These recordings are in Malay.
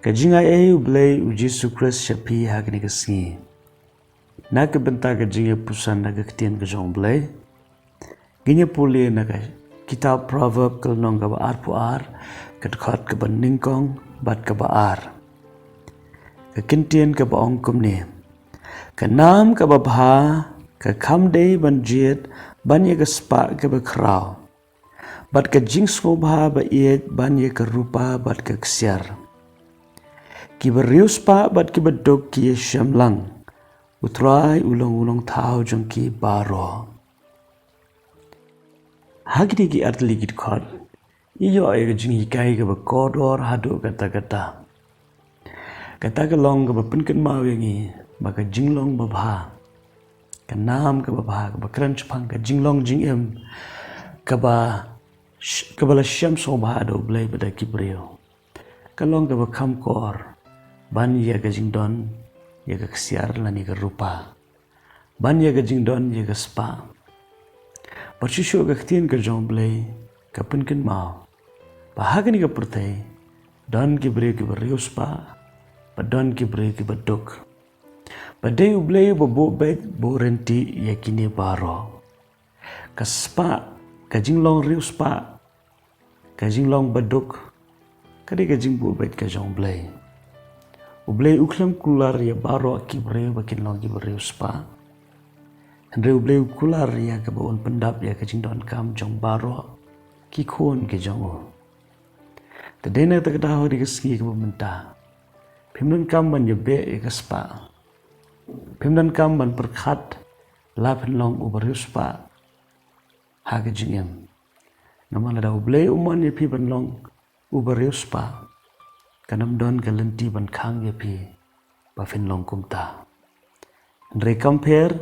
Kajinga ublay Jesu Christ shapi hagni kasingi. Nak benta kajinga pusan naga ketian ka jong blay. Ginya puli naga kitab proverb kal nong ka baar puar kadkhat ka ban ningkong bat ka baar. Ka kintian ka baong kumni. Ka nam ka babha ka kamday ban jit banya ka spa ka bakraw. Bat ka jing smobha ba iet banya ka rupa bat ka ksyar. Kiba rius pa bat kiba dog ki syam lang. Utrai ulong-ulong tau jong ki baro. Hagni ki artli git khot. Iyo ay ka jing hikai ka ba kodor hadu kata-kata. Kata ka long ka ba pinkan mawengi. Baka jing long babha. Ka nam ka babha. Ka ba crunch pang ka jing long jing em. Ka ba la syam sobha ado blay bada kibriyo. Ka long ka ba kam kor. Ban ya ka jing don, ya ka kesiar lani ka rupa. Ban ya ka jing don, ya ka spa. Persyusyo ka ketien ka jong blay, ka pinkin mau. Bahagani ka pertay, don ki beri ki beri spa, pa don ki beri ki beduk. Badai ublay bo bet bo renti ya kini baro. Ka spa, ka jing long riu spa, ka jing long beduk, kadi ka jing bo bet ka jong blay. Ublay uklam kular ya baro ki breu bakin long ki breu spa. Andre ublay kular ya ka baon pendap ya ka jingdon kam jong baro ki khon ke jong o. Tadena ta kada ho di keski ka menta. Pimdan kam ban ya be ya ka spa. Pimdan kam ban perkhat lapin long ubreu spa. Ha ka jingem. Namala da ublay umon ya pi ban long ubreu spa. Kanam don kalenti ban khang ye pi ba fin long kumta. Andre compare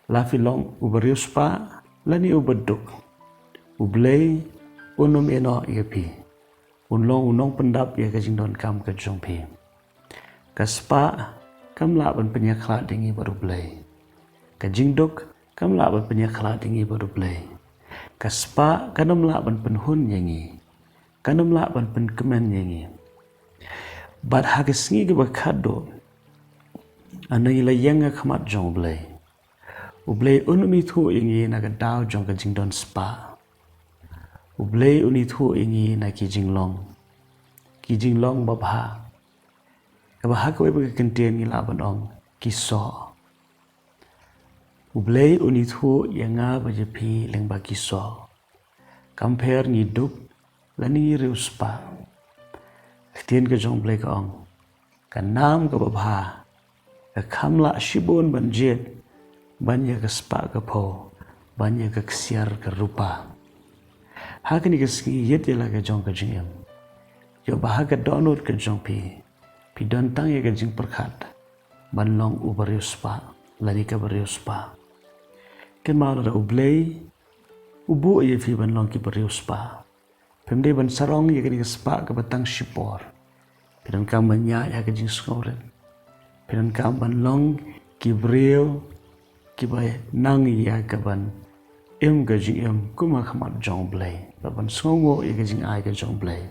la fi long uberius pa lani ubeduk. Ublay unum eno ye pi. Unlong unong pendap ye ka jing don kam ka jong pi. Kaspa kam la ban penyakla dingi baru blay. Ka jing duk kam la ban penyakla dingi baru blay. Kaspa kanam la ban penhun yengi. Kanam la ban penkemen yengi. Bat hagas ngi ba kado anay la yang khamat jong blay ublay unumi thu ingi na ka daw jong ka jingdon spa ublay uni thu ingi na ki jinglong babha ka ba hakwe ba kentien ngi laban ong ki so ublay uni thu yanga ba jepi leng ba ki so compare ni duk lani riu spa Ketien ka jong blay ka ong. Ka nam ka babha. Ka kamla shibon ban jet. Banya ka spa ka po. Banya ka kesiar ka rupa. Hakani ka ski yet yala ka jong ka jing em. Yo baha ka donor ka jong pi. Pi don tang ya ka jing perkhat. Ban long ubariu spa. Lani ka bariu spa. Ken mau da ublay. Ubu ya fi ban long ki bariu spa. Pemde ban sarong ya kini spa ka batang shipor. Pidan kam ban ya ka jing skoren. Pidan kam ban long ki breu ki bay nang ya ka ban em ka jing em kuma khamat jong blay. Ban songo ya ka jing ai ka jong blay.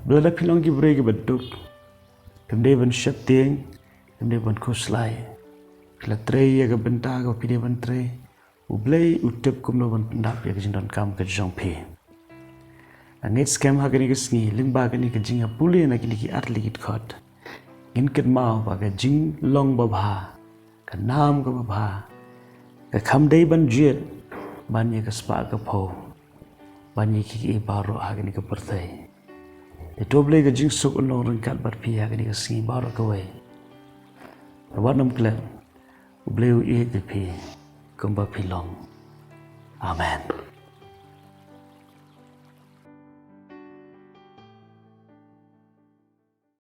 Blada pilong ki breu ki baduk. Pemde ban shateng, pemde ban kuslai. Pila trei ya ka benta ka pide ban trei. Ublay utep kumno ban pendap ya ka jing don kam ka jong pi. Angit scam ha kani kesngi lingba kani ke jinga puli na kini ki atli kit khot in ket mau ba ka jing long babha ka nam ka babha ka khamdei ban jit ban ye ka spa ka pho ban ye ki baro ha kani ka perthai de toble ka jing suk long ring kat bat pi ha kani ka sngi baro ka wai rawanam kle ubleu e de pi kumba pilong amen.